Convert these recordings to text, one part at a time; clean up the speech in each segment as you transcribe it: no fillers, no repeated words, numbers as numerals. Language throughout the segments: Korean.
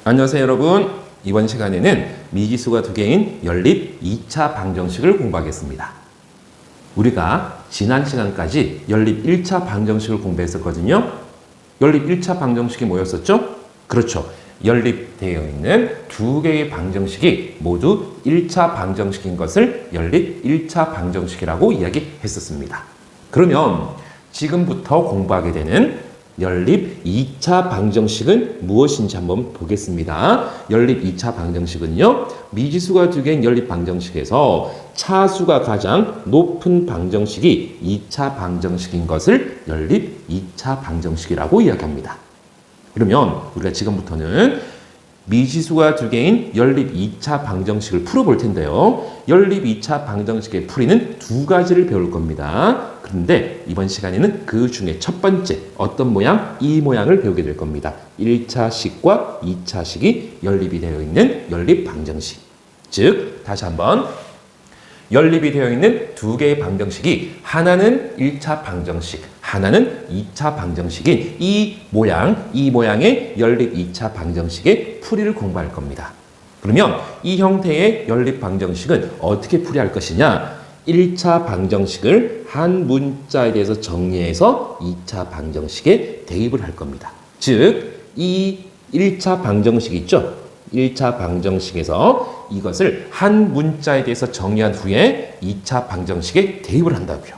안녕하세요 여러분. 이번 시간에는 미지수가 두 개인 연립 2차 방정식을 공부하겠습니다. 우리가 지난 시간까지 연립 1차 방정식을 공부했었거든요. 연립 1차 방정식이 뭐였었죠? 그렇죠. 연립되어 있는 두 개의 방정식이 모두 1차 방정식인 것을 연립 1차 방정식이라고 이야기했었습니다. 그러면 지금부터 공부하게 되는 연립 2차 방정식은 무엇인지 한번 보겠습니다. 연립 2차 방정식은요, 미지수가 두 개인 연립 방정식에서 차수가 가장 높은 방정식이 2차 방정식인 것을 연립 2차 방정식이라고 이야기합니다. 그러면 우리가 지금부터는 미지수가 두 개인 연립 2차 방정식을 풀어볼 텐데요. 연립 2차 방정식의 풀이는 두 가지를 배울 겁니다. 그런데 이번 시간에는 그 중에 첫 번째 어떤 모양? 이 모양을 배우게 될 겁니다. 1차식과 2차식이 연립이 되어 있는 연립 방정식. 즉, 다시 한번 연립이 되어 있는 두 개의 방정식이 하나는 1차 방정식, 하나는 2차 방정식인 이 모양의 연립 2차 방정식의 풀이를 공부할 겁니다. 그러면 이 형태의 연립 방정식은 어떻게 풀이할 것이냐? 1차 방정식을 한 문자에 대해서 정리해서 2차 방정식에 대입을 할 겁니다. 즉, 이 1차 방정식 있죠? 1차 방정식에서 이것을 한 문자에 대해서 정리한 후에 2차 방정식에 대입을 한다고요.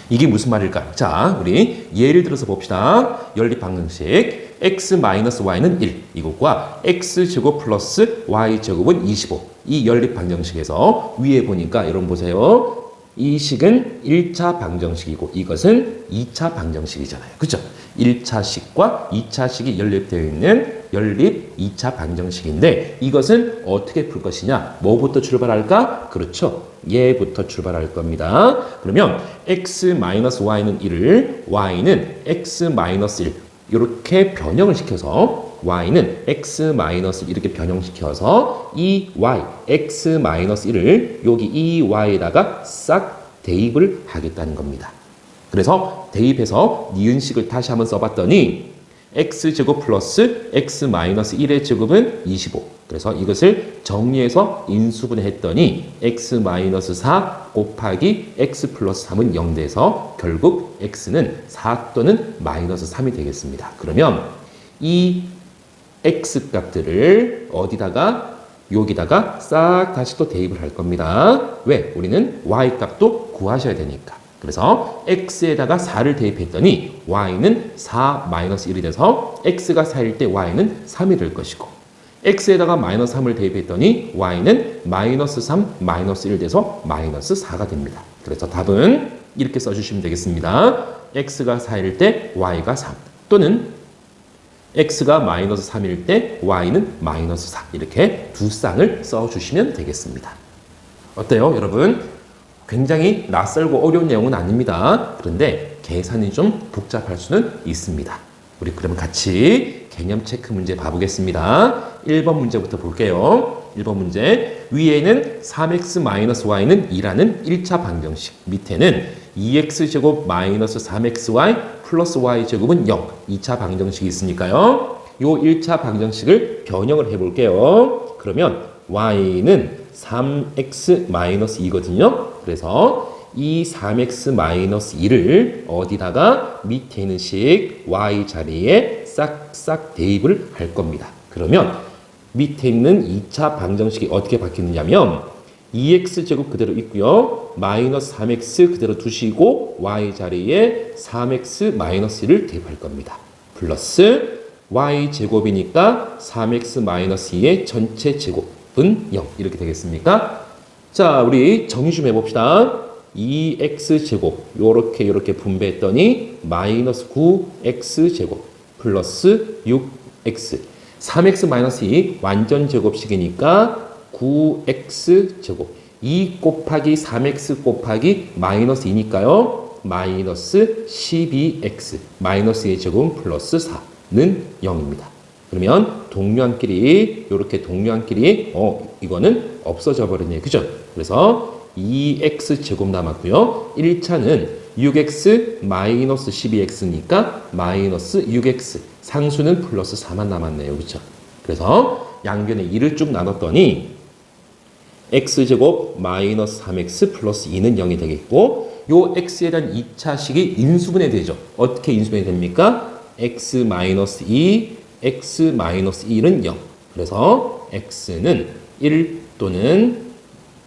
이게 무슨 말일까? 자, 우리 예를 들어서 봅시다. 연립 방정식 x-y는 1 이것과 x제곱 플러스 y제곱은 25. 이 연립 방정식에서 위에 보니까 여러분 보세요. 이 식은 1차 방정식이고 이것은 2차 방정식이잖아요. 그죠? 1차식과 2차식이 연립되어 있는 연립 2차 방정식인데 이것은 어떻게 풀 것이냐? 뭐부터 출발할까? 그렇죠. 얘부터 출발할 겁니다. 그러면 x-y는 1을 y는 x-1 이렇게 변형을 시켜서 y는 x-1 이렇게 변형시켜서 이 y, x-1을 여기 이 y에다가 싹 대입을 하겠다는 겁니다. 그래서 대입해서 니은식을 다시 한번 써봤더니 x제곱 플러스 x-1의 제곱은 25. 그래서 이것을 정리해서 인수분해 했더니 x-4 곱하기 x 플러스 3은 0 돼서 결국 x는 4 또는 마이너스 3이 되겠습니다. 그러면 이 x 값들을 어디다가 여기다가 싹 다시 또 대입을 할 겁니다. 왜? 우리는 y 값도 구하셔야 되니까. 그래서 x에다가 4를 대입했더니 y는 4-1이 돼서 x가 4일 때 y는 3이 될 것이고 x에다가 마이너스 3을 대입했더니 y는 마이너스 3, 마이너스 1 돼서 마이너스 4가 됩니다. 그래서 답은 이렇게 써주시면 되겠습니다. x가 4일 때 y가 3 또는 x가 마이너스 3일 때 y는 마이너스 4 이렇게 두 쌍을 써주시면 되겠습니다. 어때요 여러분? 굉장히 낯설고 어려운 내용은 아닙니다. 그런데 계산이 좀 복잡할 수는 있습니다. 우리 그러면 같이 개념 체크 문제 봐보겠습니다. 1번 문제부터 볼게요. 1번 문제 위에는 3x-y는 2라는 1차 방정식 밑에는 2x제곱 마이너스 3xy 플러스 y제곱은 0 2차 방정식이 있으니까요. 이 1차 방정식을 변형을 해볼게요. 그러면 y는 3x-2거든요. 그래서 이 3x-2를 어디다가 밑에 있는 식 y 자리에 싹싹 대입을 할 겁니다. 그러면 밑에 있는 2차 방정식이 어떻게 바뀌느냐면 2x제곱 그대로 있고요. 마이너스 3x 그대로 두시고 y 자리에 3x-1을 대입할 겁니다. 플러스 y제곱이니까 3x-2의 전체 제곱은 0 이렇게 되겠습니까? 자, 우리 정리 좀 해봅시다. 2x제곱 요렇게 분배했더니 마이너스 9x제곱 플러스 6x 3x-2 완전 제곱식이니까 9x제곱 2 곱하기 3x 곱하기 마이너스 2니까요. 마이너스 12x 마이너스 2의 제곱은 플러스 4는 0입니다. 그러면 동류한끼리 이렇게 동류한끼리 이거는 없어져 버리네요. 그죠? 그래서 2x제곱 남았고요. 1차는 6x 마이너스 12x니까 마이너스 6x 상수는 플러스 4만 남았네요. 그렇죠? 그래서 양변에 2를 쭉 나눴더니 x제곱 마이너스 3x 플러스 2는 0이 되겠고 요 x에 대한 2차식이 인수분해 되죠. 어떻게 인수분해 됩니까? x 마이너스 2, x 마이너스 1은 0. 그래서 x는 1 또는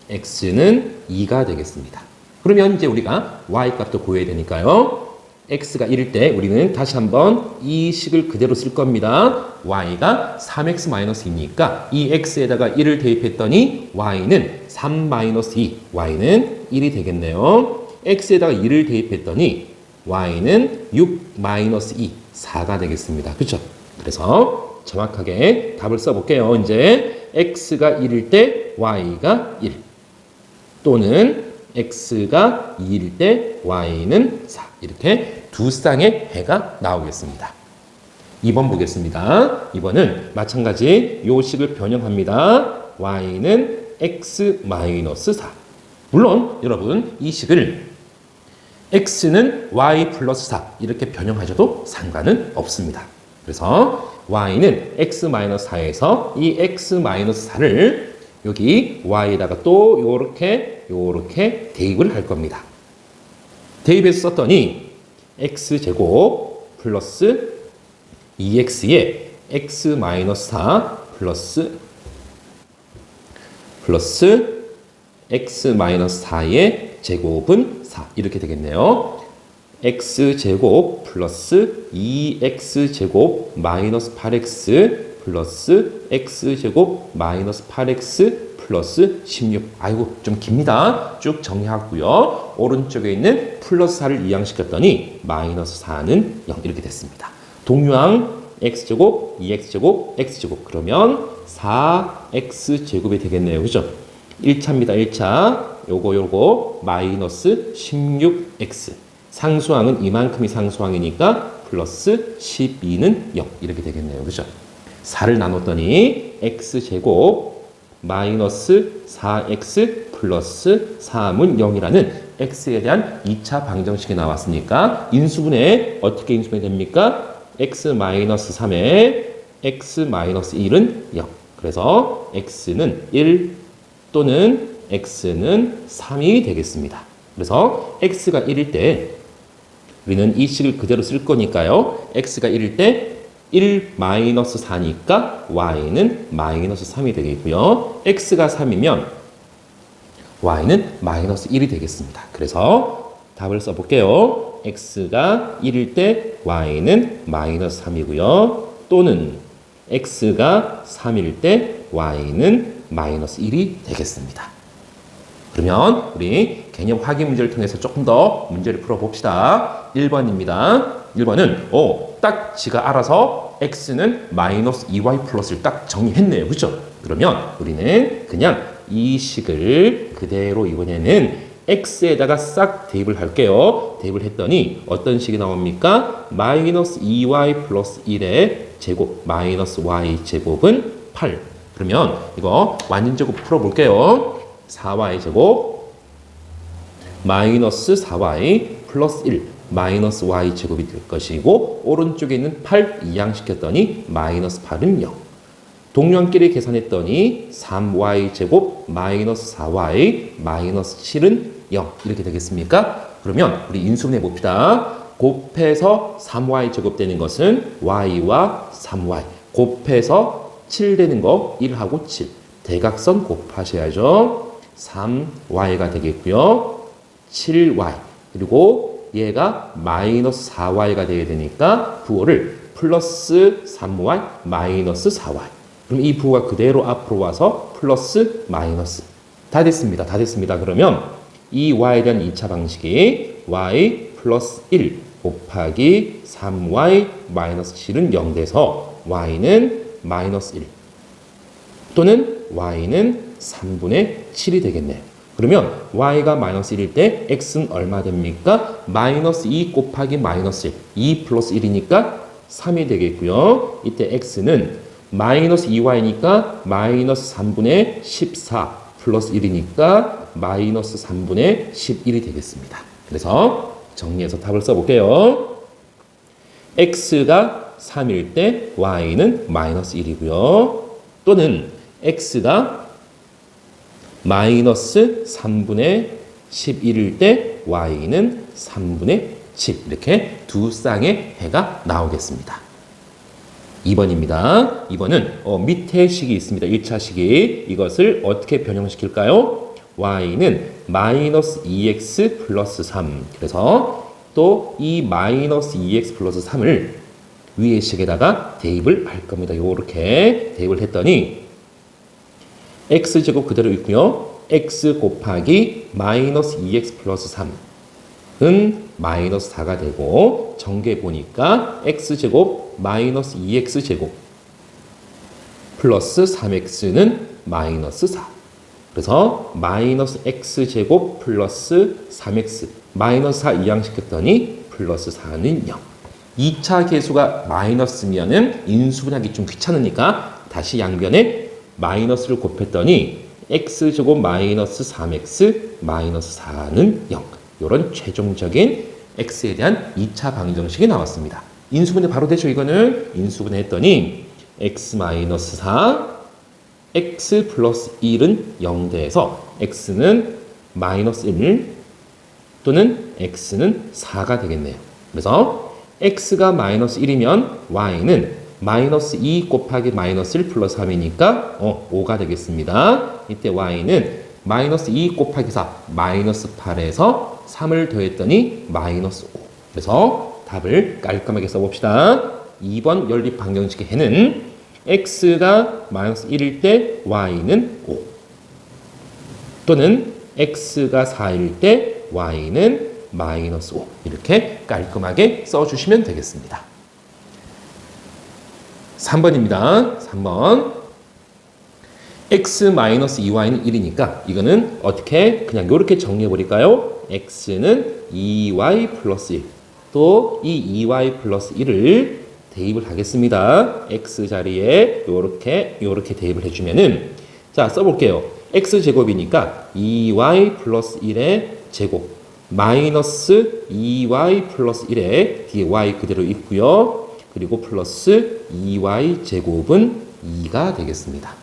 x는 2가 되겠습니다. 그러면 이제 우리가 y 값도 구해야 되니까요. x가 1일 때 우리는 다시 한번 이 식을 그대로 쓸 겁니다. y가 3x-2니까 이 x에다가 1을 대입했더니 y는 3-2, y는 1이 되겠네요. x에다가 2를 대입했더니 y는 6-2, 4가 되겠습니다. 그렇죠? 그래서 정확하게 답을 써볼게요. 이제 x가 1일 때 y가 1 또는 x가 2일 때 y는 4 이렇게 두 쌍의 해가 나오겠습니다. 2번 보겠습니다. 2번은 마찬가지 요 식을 변형합니다. y는 x-4 물론 여러분 이 식을 x는 y 플러스 4 이렇게 변형하셔도 상관은 없습니다. 그래서 y는 x-4에서 이 x-4를 여기 y에다가 또 요렇게 대입을 할 겁니다. 대입해서 썼더니 x제곱 플러스 2x에 x-4 플러스 x-4의 제곱은 4 이렇게 되겠네요. x제곱 플러스 2x제곱 마이너스 8x 플러스 x제곱 마이너스 8x 플러스 16. 아이고 좀 깁니다. 쭉 정리하고요. 오른쪽에 있는 플러스 4를 이항시켰더니 마이너스 4는 0 이렇게 됐습니다. 동유항 x제곱 2x제곱 x제곱 그러면 4x제곱이 되겠네요. 그죠? 1차입니다. 1차 요거 마이너스 16x 상수항은 이만큼이 상수항이니까 플러스 12는 0 이렇게 되겠네요. 그죠? 4를 나눴더니 x제곱 마이너스 4x 플러스 3은 0이라는 x에 대한 2차 방정식이 나왔으니까 인수분해 어떻게 인수분해 됩니까? x-3에 x-1은 0. 그래서 x는 1 또는 x는 3이 되겠습니다. 그래서 x가 1일 때 우리는 이 식을 그대로 쓸 거니까요. x가 1일 때 1-4니까 y는 마이너스 3이 되겠고요. x가 3이면 y는 마이너스 1이 되겠습니다. 그래서 답을 써볼게요. x가 1일 때 y는 마이너스 3이고요. 또는 x가 3일 때 y는 마이너스 1이 되겠습니다. 그러면 우리 개념 확인 문제를 통해서 조금 더 문제를 풀어봅시다. 1번입니다. 1번은 딱 지가 알아서 x는 마이너스 2y 플러스를 딱 정리했네요. 그렇죠? 그러면 우리는 그냥 이 식을 그대로 이번에는 x에다가 싹 대입을 할게요. 대입을 했더니 어떤 식이 나옵니까? 마이너스 2y 플러스 1의 제곱 마이너스 y 제곱은 8. 그러면 이거 완전제곱 풀어볼게요. 4y 제곱 마이너스 4y 플러스 1 마이너스 y 제곱이 될 것이고 오른쪽에 있는 8 이항시켰더니 마이너스 8은 0. 동량끼리 계산했더니 3y 제곱 마이너스 4y 마이너스 7은 0 이렇게 되겠습니까? 그러면 우리 인수분해 봅시다. 곱해서 3y 제곱 되는 것은 y와 3y 곱해서 7 되는 거 1하고 7 대각선 곱하셔야죠. 3y가 되겠고요. 7y 그리고 얘가 마이너스 4y가 되어야 되니까 부호를 플러스 3y 마이너스 4y 그럼 이 부호가 그대로 앞으로 와서 플러스 마이너스 다 됐습니다. 다 됐습니다. 그러면 이 y에 대한 2차 방식이 y 플러스 1 곱하기 3y 마이너스 7은 0 돼서 y는 마이너스 1 또는 y는 3분의 7이 되겠네요. 그러면 y가 마이너스 1일 때 x는 얼마 됩니까? 마이너스 2 곱하기 마이너스 1 2 플러스 1이니까 3이 되겠고요. 이때 x는 마이너스 2y니까 마이너스 3분의 14 플러스 1이니까 마이너스 3분의 11이 되겠습니다. 그래서 정리해서 답을 써볼게요. x가 3일 때 y는 마이너스 1이고요. 또는 x가 마이너스 3분의 11일 때 y는 3분의 10 이렇게 두 쌍의 해가 나오겠습니다. 2번입니다. 2번은 밑에 식이 있습니다. 1차 식이 이것을 어떻게 변형시킬까요? y는 마이너스 2x 플러스 3 그래서 또 이 마이너스 2x 플러스 3을 위의 식에다가 대입을 할 겁니다. 요렇게 대입을 했더니 x제곱 그대로 있고요. x 곱하기 마이너스 2x 플러스 3은 마이너스 4가 되고 정계 보니까 x제곱 마이너스 2x제곱 플러스 3x는 마이너스 4 그래서 마이너스 x제곱 플러스 3x 마이너스 4 이항시켰더니 플러스 4는 0 2차 계수가 마이너스면은 인수분해하기 좀 귀찮으니까 다시 양변에 마이너스를 곱했더니 x제곱 마이너스 3x 마이너스 4는 0 이런 최종적인 x에 대한 2차 방정식이 나왔습니다. 인수분해 바로 되죠. 이거는 인수분해 했더니 x 마이너스 4 x 플러스 1은 0 돼서 x는 마이너스 1 또는 x는 4가 되겠네요. 그래서 x가 마이너스 1이면 y는 마이너스 2 곱하기 마이너스 1 플러스 3이니까 5가 되겠습니다. 이때 y는 마이너스 2 곱하기 4 마이너스 8에서 3을 더했더니 마이너스 5 그래서 답을 깔끔하게 써봅시다. 2번 연립 방정식의 해는 x가 마이너스 1일 때 y는 5 또는 x가 4일 때 y는 마이너스 5 이렇게 깔끔하게 써주시면 되겠습니다. 3번입니다. 3번 x 마이너스 2y는 1이니까 이거는 어떻게 그냥 이렇게 정리해 버릴까요? x는 2y 플러스 1 또 이 2y 플러스 1을 대입을 하겠습니다. x 자리에 요렇게 대입을 해주면은 자 써볼게요. x 제곱이니까 2y 플러스 1의 제곱 마이너스 2y 플러스 1에 뒤에 y 그대로 있고요. 그리고 플러스 2y 제곱은 2가 되겠습니다.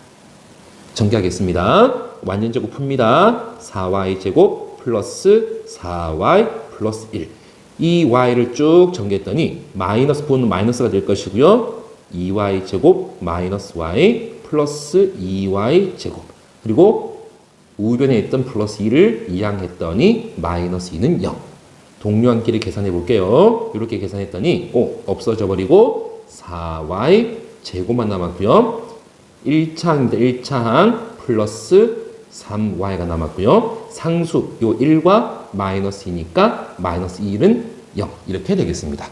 정리하겠습니다. 완전제곱 풉니다. 4y 제곱 플러스 4y 플러스 1. 이 y를 쭉 정리했더니 마이너스 부분은 마이너스가 될 것이고요. 2y 제곱 마이너스 y 플러스 2y 제곱. 그리고 우변에 있던 플러스 2를 이항했더니 마이너스 2는 0. 동료한 끼리 계산해 볼게요. 이렇게 계산했더니 없어져 버리고 4y 제곱만 남았고요. 1차항입니다. 1차항 플러스 3y가 남았고요. 상수 요 1과 마이너스 2니까 마이너스 1은 0 이렇게 되겠습니다.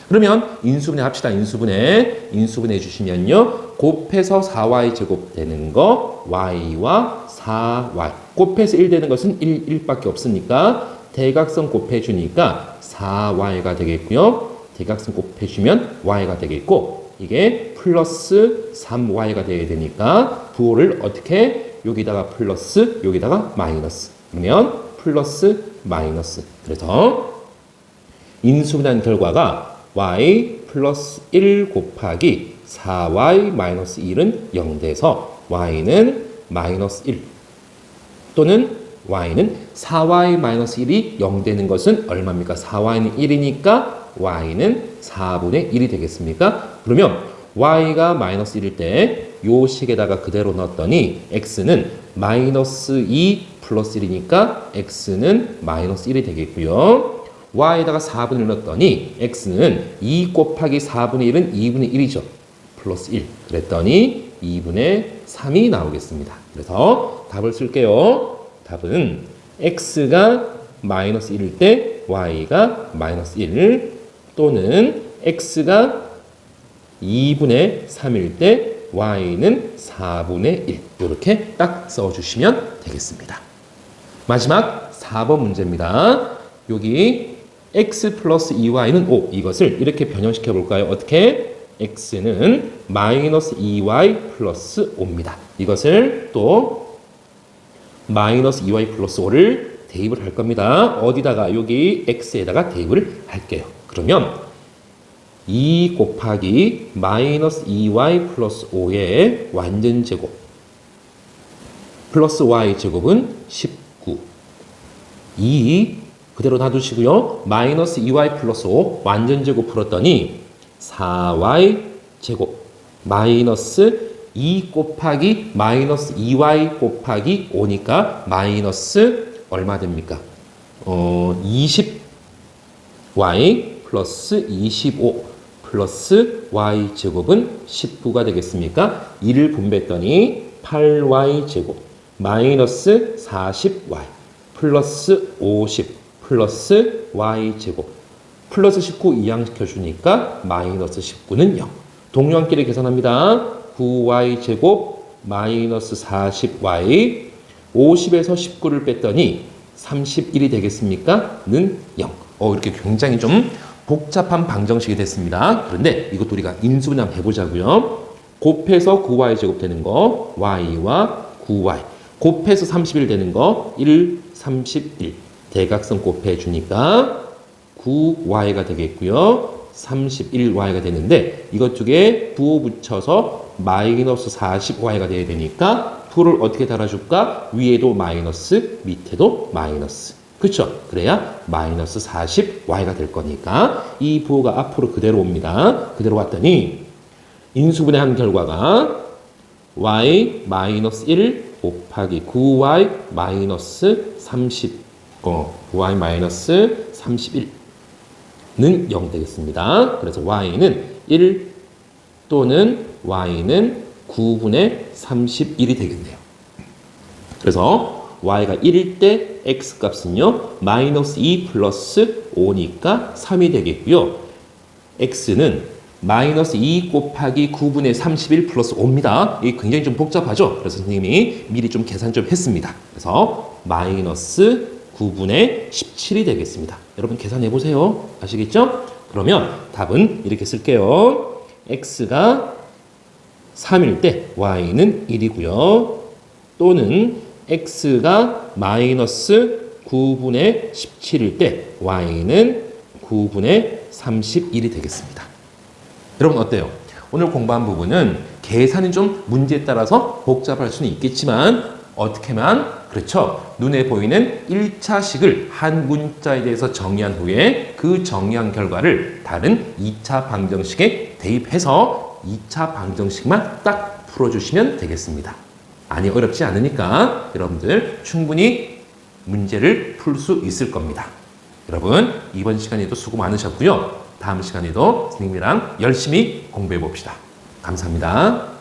그러면 인수분해 합시다. 인수분해 해주시면요. 곱해서 4y 제곱 되는 거 y와 4y 곱해서 1 되는 것은 1밖에 없으니까 대각선 곱해주니까 4y가 되겠고요. 대각선 곱해주면 y가 되겠고 이게 플러스 3y가 돼야 되니까 부호를 어떻게 여기다가 플러스 여기다가 마이너스 그러면 플러스 마이너스 그래서 인수분해한 결과가 y 플러스 1 곱하기 4y 마이너스 1은 0 돼서 y는 마이너스 1 또는 y는 4y 마이너스 1이 0 되는 것은 얼마입니까? 4y는 1이니까 y는 4분의 1이 되겠습니까? 그러면 y가 마이너스 1일 때 요 식에다가 그대로 넣었더니 x는 마이너스 2 플러스 1이니까 x는 마이너스 1이 되겠고요. y에다가 4분의 1 넣었더니 x는 2 곱하기 4분의 1은 2분의 1이죠. 플러스 1 그랬더니 2분의 3이 나오겠습니다. 그래서 답을 쓸게요. 답은 x가 마이너스 1일 때 y가 마이너스 1 또는 x가 2분의 3일 때 y는 4분의 1 이렇게 딱 써주시면 되겠습니다. 마지막 4번 문제입니다. 여기 x 플러스 2y는 5 이것을 이렇게 변형시켜 볼까요? 어떻게? x는 마이너스 2y 플러스 5입니다. 이것을 또 마이너스 2y 플러스 5를 대입을 할 겁니다. 어디다가? 여기 x에다가 대입을 할게요. 그러면 2 곱하기 마이너스 2y 플러스 5의 완전 제곱 플러스 y 제곱은 19. 2 그대로 놔두시고요. 마이너스 2y 플러스 5 완전 제곱 풀었더니 4y 제곱 마이너스 2 곱하기 마이너스 2y 곱하기 5니까 마이너스 얼마 됩니까? 20y 플러스 25 플러스 y 제곱은 19가 되겠습니까? 2를 분배했더니 8y 제곱 마이너스 40y 플러스 50 플러스 y 제곱 플러스 19 이항시켜주니까 마이너스 19는 0. 동량끼리 계산합니다. 9y 제곱 마이너스 40y 50에서 19를 뺐더니 31이 되겠습니까? 는 0. 이렇게 굉장히 좀 복잡한 방정식이 됐습니다. 그런데 이것도 우리가 인수분해 해보자고요. 곱해서 9y 제곱 되는 거 y와 9y 곱해서 31 되는 거 1, 31 대각선 곱해주니까 9y가 되겠고요. 31y가 되는데 이것 쪽에 부호 붙여서 마이너스 40y가 돼야 되니까 부호를 어떻게 달아줄까? 위에도 마이너스, 밑에도 마이너스. 그렇죠? 그래야 마이너스 40y가 될 거니까 이 부호가 앞으로 그대로 옵니다. 그대로 왔더니 인수분해한 결과가 y 마이너스 1 곱하기 9y 마이너스 9y 마이너스 31는 0 되겠습니다. 그래서 y는 1 또는 y는 9분의 31이 되겠네요. 그래서 y가 1일 때 x 값은요 마이너스 2 플러스 5니까 3이 되겠고요. x는 마이너스 2 곱하기 9분의 31 플러스 5입니다. 이게 굉장히 좀 복잡하죠? 그래서 선생님이 미리 좀 계산 좀 했습니다. 그래서 마이너스 9분의 17이 되겠습니다. 여러분 계산해 보세요. 아시겠죠? 그러면 답은 이렇게 쓸게요. x가 3일 때 y는 1이고요. 또는 x가 마이너스 9분의 17일 때 y는 9분의 31이 되겠습니다. 여러분 어때요? 오늘 공부한 부분은 계산이 좀 문제에 따라서 복잡할 수는 있겠지만 어떻게만 그렇죠. 눈에 보이는 1차식을 한 문자에 대해서 정의한 후에 그 정의한 결과를 다른 2차 방정식에 대입해서 2차 방정식만 딱 풀어주시면 되겠습니다. 많이 어렵지 않으니까 여러분들 충분히 문제를 풀 수 있을 겁니다. 여러분 이번 시간에도 수고 많으셨고요. 다음 시간에도 선생님이랑 열심히 공부해 봅시다. 감사합니다.